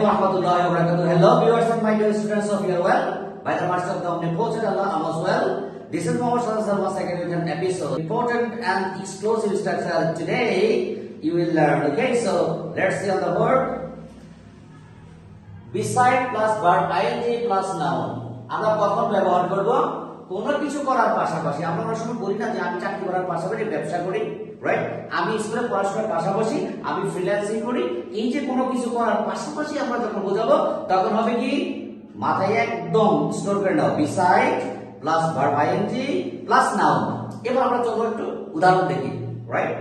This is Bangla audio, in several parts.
warahmatullahi wabarakatuh. Hello viewers and my dear students of your well. By the mercy of the omnipotent Allah, I am as well. This is Mohammed Shahjahan Sir once again with an episode. Important and exclusive structure today you will learn. Okay, so let's see on the word. Beside plus verb ing plus noun. আমরা কখন ব্যবহার করব? কোনো কিছু করার পাশাপাশি। আমরা অনেক সময় বলি না যে আমি চাকরি করার পাশাপাশি ব্যবসা করি, রাইট? আমি স্কুলে পড়াশোনার পাশাপাশি আমি ফ্রিল্যান্সিং করি। এই যে কোনো কিছু করার পাশাপাশি আমরা যখন বোঝাবো তখন হবে কি মাথায় একদম স্টোর করে নাও beside plus verb ING plus noun. এবার আমরা চলো একটু উদাহরণ দেখি, রাইট?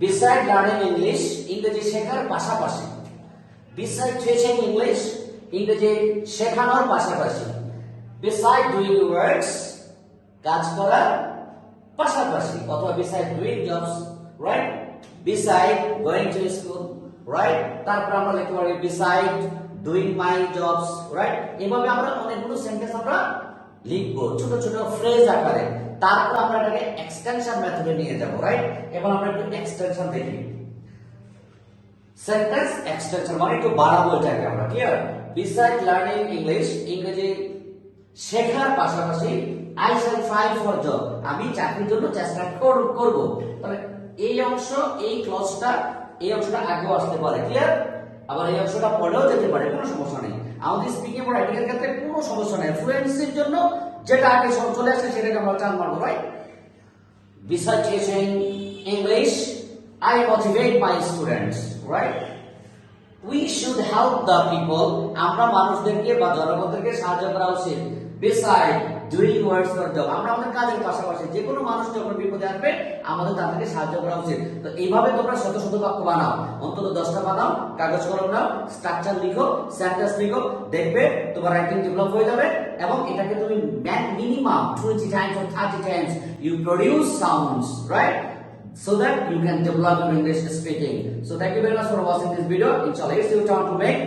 beside লার্নিং ইংলিশ, ইংরেজি শেখার পাশাপাশি। beside teaching ইংলিশ, ইংরেজি শেখানোর পাশাপাশি। beside doing works, কাজ করার পাশাপাশি, অথবা beside doing jobs, right? beside going to school, right? তারপর আমরা লিখতে পারি beside doing my jobs, right? এভাবে আমরা অনেকগুলো সেন্টেন্স আমরা লিখবো ছোট ছোট ফ্রেজ আকারে। তারপর আমরা এটাকে এক্সটেনশন মেথডে নিয়ে যাব, রাইট? এবার আমরা একটু এক্সটেনশন দেখি। সেন্টেন্স এক্সটেনশন মানে একটু বাড়াবো এটাকে আমরা, ক্লিয়ার? beside learning English, ইংরেজি শেখার পাশাপাশি I shall try for job, আমি চাকরির জন্য চেষ্টা করব। তাহলে এই অংশ, এই ক্লজটা, এই অংশটা আগেও আসতে পারে, ক্লিয়ার? আবার এই অংশটা পরেও যেতে পারে, কোনো সমস্যা নেই। আমাদের স্পিকিং এবং রাইটিং এর ক্ষেত্রে কোনো সমস্যা নেই। ফ্লুয়েন্সির জন্য যেটা আগে সব চলে আসে সেটাকে আমরা চাল মারবো, right? beside teaching English, I motivate my students, right? We should help the people, আমরা মানুষদেরকে বা জনগণদেরকে সাহায্য করা উচিত। beside doing works for job, আমরা আমাদের কাজের পাশাপাশি যে কোনো মানুষ যখন বিপদে আসবে আমাদের তাদেরকে সাহায্য করা উচিত। তো এইভাবে তোমরা শত শত বাক্য বানাও, অন্তত 10টা বানাও, কাগজ কলম নাও, স্ট্রাকচার লিখো, সেন্টেন্স লিখো, দেখবে তোমার রাইটিং ডেভেলপ হয়ে যাবে। এবং এটাকে তুমি minimum 20 times or 30 times you produce sounds, right? So that you can develop your English speaking. So thank you very much for watching this video. Inshallah, it's your turn to make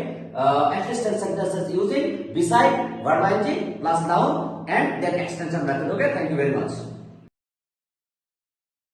at least 10 sentences using beside verb ing plus noun and then extension method. Okay, thank you very much.